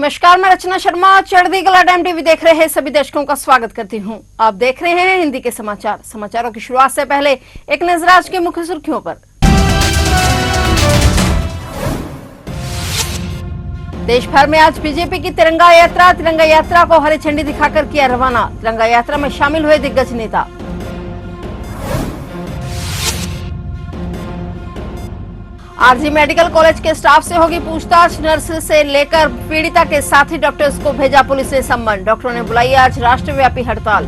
नमस्कार, मैं रचना शर्मा। चढ़ती कला टाइम टीवी देख रहे हैं सभी दर्शकों का स्वागत करती हूं। आप देख रहे हैं हिंदी के समाचार। समाचारों की शुरुआत से पहले एक नजर आज की मुख्य सुर्खियों पर। देश भर में आज बीजेपी की तिरंगा यात्रा को हरी झंडी दिखाकर किया रवाना। तिरंगा यात्रा में शामिल हुए दिग्गज नेता। आरजी मेडिकल कॉलेज के स्टाफ से होगी पूछताछ। नर्स से लेकर पीड़िता के साथी डॉक्टर्स को भेजा पुलिस ने सम्मन। डॉक्टरों ने बुलाई आज राष्ट्रव्यापी हड़ताल।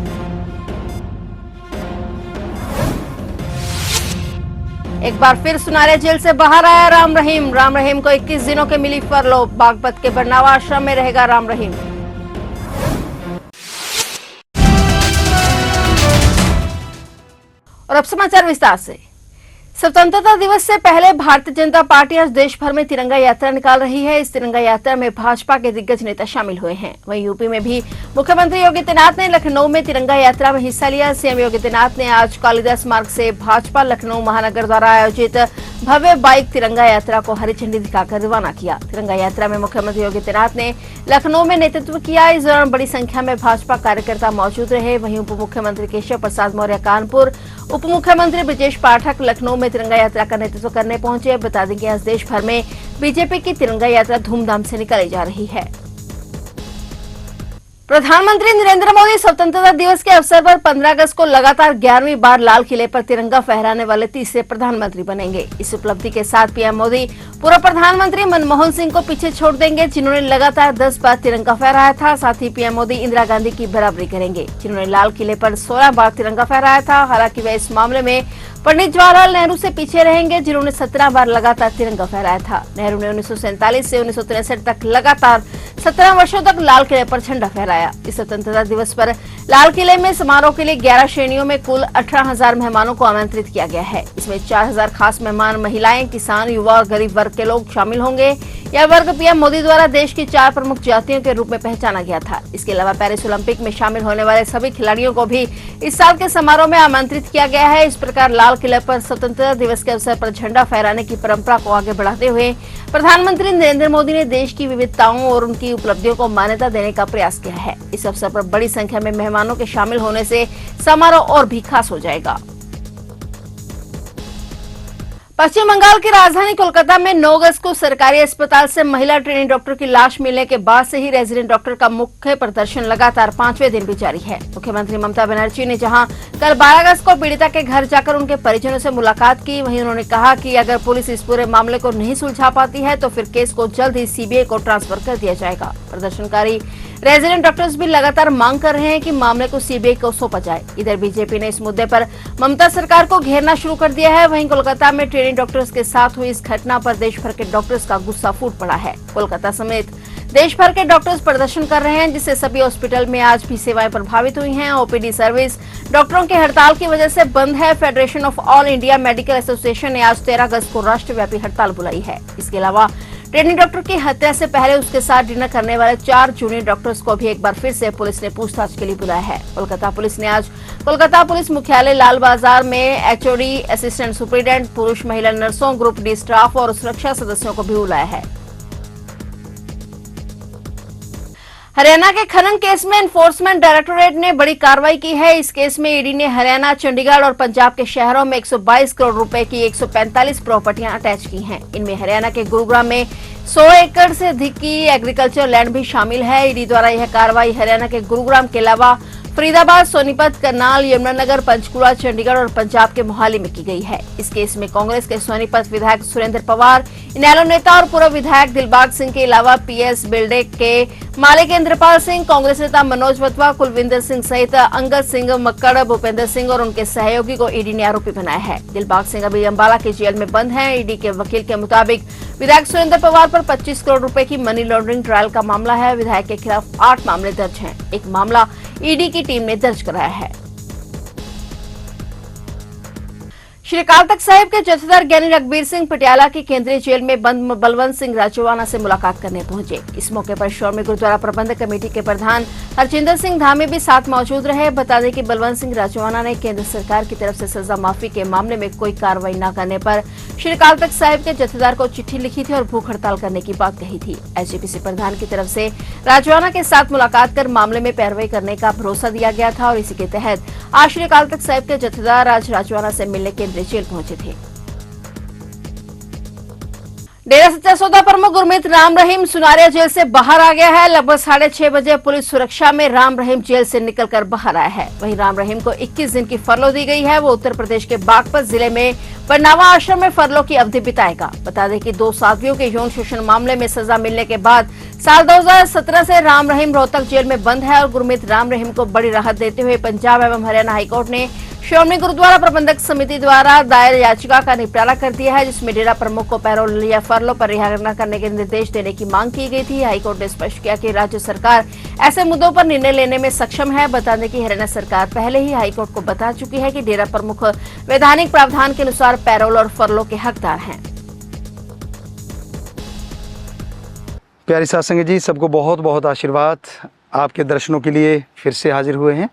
एक बार फिर सुनारिया जेल से बाहर आया राम रहीम को 21 दिनों के मिली फरलो। बागपत के बरनावा आश्रम में रहेगा राम रहीम। और अब समाचार विस्तार से। स्वतंत्रता दिवस से पहले भारतीय जनता पार्टी आज देश भर में तिरंगा यात्रा निकाल रही है। इस तिरंगा यात्रा में भाजपा के दिग्गज नेता शामिल हुए हैं। वहीं यूपी में भी मुख्यमंत्री योगी आदित्यनाथ ने लखनऊ में तिरंगा यात्रा में हिस्सा लिया। सीएम योगी आदित्यनाथ ने आज कालिदास मार्ग से भाजपा लखनऊ महानगर द्वारा आयोजित भव्य बाइक तिरंगा यात्रा को हरी झंडी दिखाकर रवाना किया। तिरंगा यात्रा में मुख्यमंत्री योगी आदित्यनाथ ने लखनऊ में नेतृत्व किया। इस दौरान बड़ी संख्या में भाजपा कार्यकर्ता मौजूद रहे। वहीं उप मुख्यमंत्री केशव प्रसाद मौर्य कानपुर, उप मुख्यमंत्री ब्रजेश पाठक लखनऊ में तिरंगा यात्रा का नेतृत्व करने पहुंचे। बता दें कि आज देश भर में बीजेपी की तिरंगा यात्रा धूमधाम से निकाली जा रही है। प्रधानमंत्री नरेंद्र मोदी स्वतंत्रता दिवस के अवसर पर 15 अगस्त को लगातार 11वीं बार लाल किले पर तिरंगा फहराने वाले तीसरे प्रधानमंत्री बनेंगे। इस उपलब्धि के साथ पीएम मोदी पूर्व प्रधानमंत्री मनमोहन सिंह को पीछे छोड़ देंगे, जिन्होंने लगातार 10 बार तिरंगा फहराया था। साथ ही पीएम मोदी इंदिरा गांधी की बराबरी करेंगे, जिन्होंने लाल किले पर 16 बार तिरंगा फहराया था। हालांकि वे इस मामले में पंडित जवाहरलाल नेहरू से पीछे रहेंगे, जिन्होंने 17 बार लगातार तिरंगा फहराया था। नेहरू ने 1947 से 1963 तक लगातार 17 वर्षों तक लाल किले पर झंडा फहराया। इस स्वतंत्रता दिवस पर लाल किले में समारोह के लिए 11 श्रेणियों में कुल 18,000 मेहमानों को आमंत्रित किया गया है। इसमें 4,000 खास मेहमान महिलाएं, किसान, युवा और गरीब वर्ग के लोग शामिल होंगे। यह वर्ग पीएम मोदी द्वारा देश की 4 प्रमुख जातियों के रूप में पहचाना गया था। इसके अलावा पेरिस ओलंपिक में शामिल होने वाले सभी खिलाड़ियों को भी इस साल के समारोह में आमंत्रित किया गया है। इस प्रकार लाल किले पर स्वतंत्रता दिवस के अवसर पर झंडा फहराने की परंपरा को आगे बढ़ाते हुए प्रधानमंत्री नरेंद्र मोदी ने देश की विविधताओं और उनकी उपलब्धियों को मान्यता देने का प्रयास किया है। इस अवसर पर बड़ी संख्या में मेहमानों के शामिल होने से समारोह और भी खास हो जाएगा। पश्चिम बंगाल की राजधानी कोलकाता में 9 अगस्त को सरकारी अस्पताल से महिला ट्रेनिंग डॉक्टर की लाश मिलने के बाद से ही रेजिडेंट डॉक्टर का मुख्य प्रदर्शन लगातार 5वें दिन भी जारी है। मुख्यमंत्री ममता बनर्जी ने जहां कल 12 अगस्त को पीड़िता के घर जाकर उनके परिजनों से मुलाकात की, वहीं उन्होंने कहा कि अगर पुलिस इस पूरे मामले को नहीं सुलझा पाती है तो फिर केस को जल्द ही सीबीआई को ट्रांसफर कर दिया जाएगा। प्रदर्शनकारी रेजिडेंट डॉक्टर्स भी लगातार मांग कर रहे हैं कि मामले को सीबीआई को सौंपा जाए। इधर बीजेपी ने इस मुद्दे पर ममता सरकार को घेरना शुरू कर दिया है। वहीं कोलकाता में ट्रेनिंग डॉक्टर्स के साथ हुई इस घटना पर देश भर के डॉक्टर्स का गुस्सा फूट पड़ा है। कोलकाता समेत देश भर के डॉक्टर्स प्रदर्शन कर रहे हैं, जिससे सभी हॉस्पिटल में आज भी सेवाएं प्रभावित हुई हैं। ओपीडी सर्विस डॉक्टरों की हड़ताल की वजह से बंद है। Federation of all India medical association ने आज 13 अगस्त को राष्ट्रव्यापी हड़ताल बुलाई है। इसके अलावा ट्रेनिंग डॉक्टर की हत्या से पहले उसके साथ डिनर करने वाले 4 जूनियर डॉक्टर्स को भी एक बार फिर से पुलिस ने पूछताछ के लिए बुलाया है। कोलकाता पुलिस ने आज कोलकाता पुलिस मुख्यालय लाल बाजार में एचओडी, असिस्टेंट सुपरिटेंडेंट, पुरुष महिला नर्सों, ग्रुप डी स्टाफ और सुरक्षा सदस्यों को भी बुलाया है। हरियाणा के खनन केस में एनफोर्समेंट डायरेक्टोरेट ने बड़ी कार्रवाई की है। इस केस में ईडी ने हरियाणा, चंडीगढ़ और पंजाब के शहरों में 122 करोड़ रुपए की 145 प्रॉपर्टियां अटैच की हैं। इनमें हरियाणा के गुरुग्राम में 100 एकड़ से अधिक की एग्रीकल्चर लैंड भी शामिल है। ईडी द्वारा यह कार्रवाई हरियाणा के गुरुग्राम के अलावा फरीदाबाद, सोनीपत, करनाल, यमुनानगर, पंचकुला, चंडीगढ़ और पंजाब के मोहाली में की गई है। इस केस में कांग्रेस के सोनीपत विधायक सुरेंद्र पवार, इनेलो नेता और पूर्व विधायक दिलबाग सिंह के अलावा पीएस बिल्डेक के मालिक इंद्रपाल सिंह, कांग्रेस नेता मनोज वतवा, कुलविंदर सिंह सहित अंगद सिंह मक्कड़, भूपेंद्र सिंह और उनके सहयोगी को ईडी ने आरोपी बनाया है। दिलबाग सिंह अभी अंबाला की जेल में बंद हैं। ईडी के वकील के मुताबिक विधायक सुरेंद्र पवार पर 25 करोड़ रुपए की मनी लॉन्ड्रिंग ट्रायल का मामला है। विधायक के खिलाफ 8 मामले दर्ज हैं। एक मामला ईडी की टीम ने दर्ज कराया है। श्री अकाल तख्त साहिब के जथेदार ज्ञानी रघबीर सिंह पटियाला की केंद्रीय जेल में बंद बलवंत सिंह राजवाना से मुलाकात करने पहुंचे। इस मौके पर श्रोमणी गुरुद्वारा प्रबंधक कमेटी के प्रधान हरजिंदर सिंह धामी भी साथ मौजूद रहे। बता दें कि बलवंत सिंह राजवाना ने केंद्र सरकार की तरफ से सजा माफी के मामले में कोई कार्रवाई न करने पर श्री अकाल तख्त साहिब के जथेदार को चिट्ठी लिखी थी और भूख हड़ताल करने की बात कही थी। एसजीपीसी प्रधान की तरफ से राजवाना के साथ मुलाकात कर मामले में पैरवी करने का भरोसा दिया गया था और इसी के तहत आज श्री अकाल तख्त साहिब के जथेदार आज राजवाना से मिलने केंद्रीय जेल पहुंचे थे। डेरा सच्चा सौदा प्रमुख गुरमीत राम रहीम सुनारिया जेल से बाहर आ गया है। लगभग 6:30 बजे पुलिस सुरक्षा में राम रहीम जेल से निकलकर बाहर आया है। वहीं राम रहीम को 21 दिन की फरलो दी गई है। वो उत्तर प्रदेश के बागपत जिले में बरनावा आश्रम में फरलो की अवधि बिताएगा। बता दें कि 2 साथियों के यौन शोषण मामले में सजा मिलने के बाद साल 2017 से राम रहीम रोहतक जेल में बंद है और गुरमीत राम रहीम को बड़ी राहत देते हुए पंजाब एवं हरियाणा हाईकोर्ट ने श्रोमणी गुरुद्वारा प्रबंधक समिति द्वारा दायर याचिका का निपटारा कर दिया है, जिसमें डेरा प्रमुख को पैरोल या फरलो पर रिहा न करने के निर्देश देने की मांग की गई थी। हाईकोर्ट ने स्पष्ट किया कि राज्य सरकार ऐसे मुद्दों पर निर्णय लेने में सक्षम है। बता दें कि हरियाणा सरकार पहले ही हाईकोर्ट को बता चुकी है कि डेरा प्रमुख वैधानिक प्रावधान के अनुसार पैरोल और फरलो के हकदार हैं। प्यारी साध संगत जी, सबको बहुत बहुत आशीर्वाद। आपके दर्शनों के लिए फिर से हाजिर हुए हैं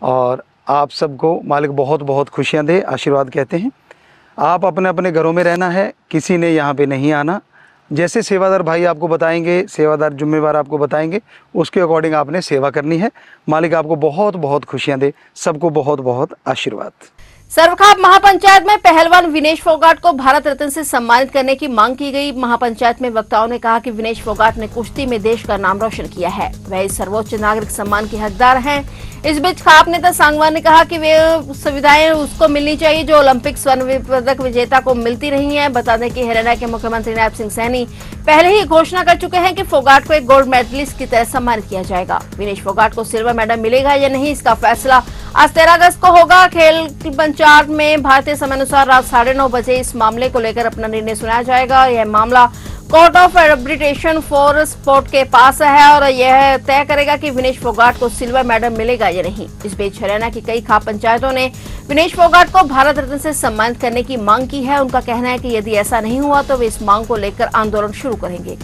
और आप सबको मालिक बहुत बहुत खुशियां दे, आशीर्वाद कहते हैं। आप अपने अपने घरों में रहना है, किसी ने यहाँ पे नहीं आना। जैसे सेवादार भाई आपको बताएंगे, सेवादार जुम्मेवार आपको बताएंगे, उसके अकॉर्डिंग आपने सेवा करनी है। मालिक आपको बहुत बहुत खुशियां दे, सबको बहुत बहुत आशीर्वाद। सर्वखाप महापंचायत में पहलवान विनेश फोगाट को भारत रत्न से सम्मानित करने की मांग की गई। महापंचायत में वक्ताओं ने कहा कि विनेश फोगाट ने कुश्ती में देश का नाम रोशन किया है, वह इस सर्वोच्च नागरिक सम्मान के हकदार हैं। इस बीच खाप नेता सांगवान ने कहा कि वे सुविधाएं उसको मिलनी चाहिए जो ओलंपिक स्वर्ण पदक विजेता को मिलती रही हैं। बता दें कि हरियाणा के मुख्यमंत्री नायब सिंह सैनी पहले ही घोषणा कर चुके हैं कि फोगाट को एक गोल्ड मेडलिस्ट की तरह सम्मानित किया जाएगा। विनेश फोगाट को सिल्वर मेडल मिलेगा या नहीं, इसका फैसला आज 13 अगस्त को होगा। खेल पंचायत में भारतीय समय अनुसार रात 9:30 बजे इस मामले को लेकर अपना निर्णय सुनाया जाएगा। यह मामला court of arbitration for sport के पास है और यह तय करेगा कि विनेश फोगाट को सिल्वर मेडल मिलेगा या नहीं। इस बीच हरियाणा की कई खाप पंचायतों ने विनेश फोगाट को भारत रत्न से सम्मानित करने की मांग की है। उनका कहना है कि यदि ऐसा नहीं हुआ तो वे इस मांग को लेकर आंदोलन शुरू करेंगे।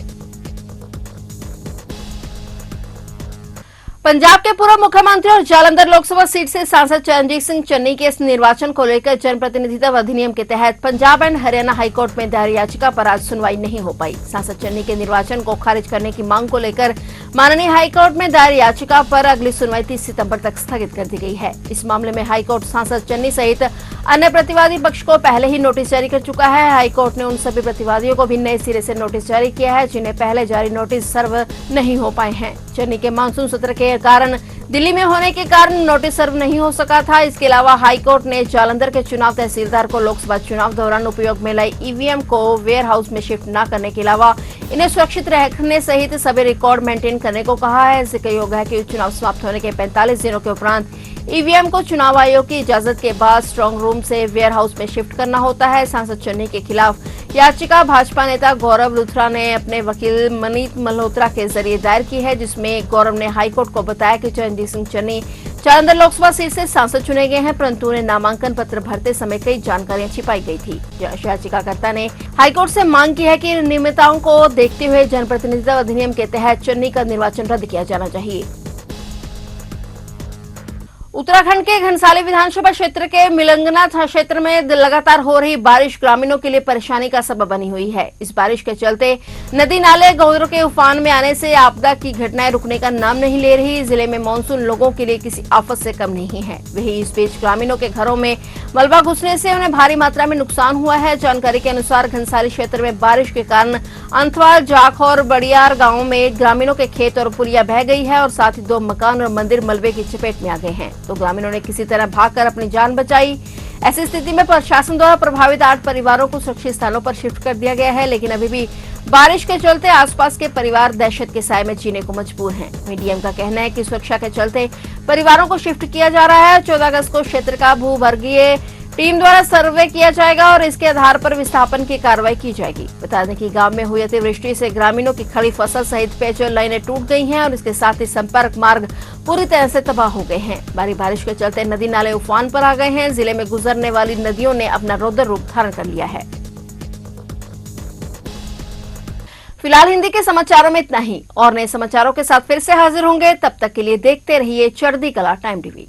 पंजाब के पूर्व मुख्यमंत्री और जालंधर लोकसभा सीट से सांसद चरणजीत सिंह चन्नी के इस निर्वाचन को लेकर जनप्रतिनिधित्व अधिनियम के तहत पंजाब एंड हरियाणा हाईकोर्ट में दायर याचिका पर आज सुनवाई नहीं हो पाई। सांसद चन्नी के निर्वाचन को खारिज करने की मांग को लेकर माननीय हाईकोर्ट में दायर याचिका पर अगली सुनवाई 30 सितंबर तक स्थगित कर दी गई है। इस मामले में हाईकोर्ट सांसद चन्नी सहित अन्य प्रतिवादी पक्ष को पहले ही नोटिस जारी कर चुका है। हाईकोर्ट ने उन सभी प्रतिवादियों को भी नए सिरे से नोटिस जारी किया है जिन्हें पहले जारी नोटिस सर्व नहीं हो पाए हैं। चन्नी के मानसून सत्र के कारण दिल्ली में होने के कारण नोटिस सर्व नहीं हो सका था। इसके अलावा हाईकोर्ट ने जालंधर के चुनाव तहसीलदार को लोकसभा चुनाव दौरान उपयोग में लाई ईवीएम को वेयर हाउस में शिफ्ट न करने के अलावा इन्हें सुरक्षित रखने सहित सभी रिकॉर्ड मेंटेन करने को कहा है। जिक्र योग्य है कि चुनाव समाप्त होने के 45 दिनों के उपरांत ईवीएम को चुनाव आयोग की इजाजत के बाद स्ट्रांग रूम से वेयर हाउस में शिफ्ट करना होता है। सांसद चन्नी के खिलाफ याचिका भाजपा नेता गौरव लुथरा ने अपने वकील मनीत मल्होत्रा के जरिए दायर की है, जिसमें गौरव ने हाईकोर्ट को बताया कि चरणजीत सिंह चन्नी जालंधर लोकसभा सीट से सांसद चुने गए हैं, परंतु उन्हें नामांकन पत्र भरते समय कई जानकारियां छिपाई गई थी। याचिकाकर्ता ने हाईकोर्ट से मांग की है कि नियमितताओं को देखते हुए जनप्रतिनिधित्व अधिनियम के तहत चन्नी का निर्वाचन रद्द किया जाना चाहिए। उत्तराखंड के घनसाली विधानसभा क्षेत्र के मिलंगना क्षेत्र में लगातार हो रही बारिश ग्रामीणों के लिए परेशानी का सबब बनी हुई है। इस बारिश के चलते नदी नाले गौरों के उफान में आने से आपदा की घटनाएं रुकने का नाम नहीं ले रही। जिले में मानसून लोगों के लिए किसी आफत से कम नहीं है। वहीं इस बीच ग्रामीणों के घरों में मलबा घुसने से उन्हें भारी मात्रा में नुकसान हुआ है। जानकारी के अनुसार घनसाली क्षेत्र में बारिश के कारण अंथवाल, जाख और बड़ियार गाँव में ग्रामीणों के खेत और पुलिया बह गई है और साथ ही 2 मकान और मंदिर मलबे की चपेट में आ गए हैं, तो ग्रामीणों ने किसी तरह भागकर अपनी जान बचाई। ऐसी स्थिति में प्रशासन द्वारा प्रभावित 8 परिवारों को सुरक्षित स्थानों पर शिफ्ट कर दिया गया है, लेकिन अभी भी बारिश के चलते आसपास के परिवार दहशत के साए में जीने को मजबूर हैं। मीडियम का कहना है कि सुरक्षा के चलते परिवारों को शिफ्ट किया जा रहा है। 14 अगस्त को क्षेत्र का भूवर्गीय टीम द्वारा सर्वे किया जाएगा और इसके आधार पर विस्थापन की कार्रवाई की जाएगी। बता दें कि गांव में हुई अतिवृष्टि से ग्रामीणों की खड़ी फसल सहित पेयजल लाइनें टूट गई हैं और इसके साथ ही संपर्क मार्ग पूरी तरह से तबाह हो गए हैं। भारी बारिश के चलते नदी नाले उफान पर आ गए हैं। जिले में गुजरने वाली नदियों ने अपना रौद्र रूप धारण कर लिया है। फिलहाल हिंदी के समाचारों में इतना ही और नए समाचारों के साथ फिर से हाजिर होंगे। तब तक के लिए देखते रहिए चढ़ती कला टाइम टीवी।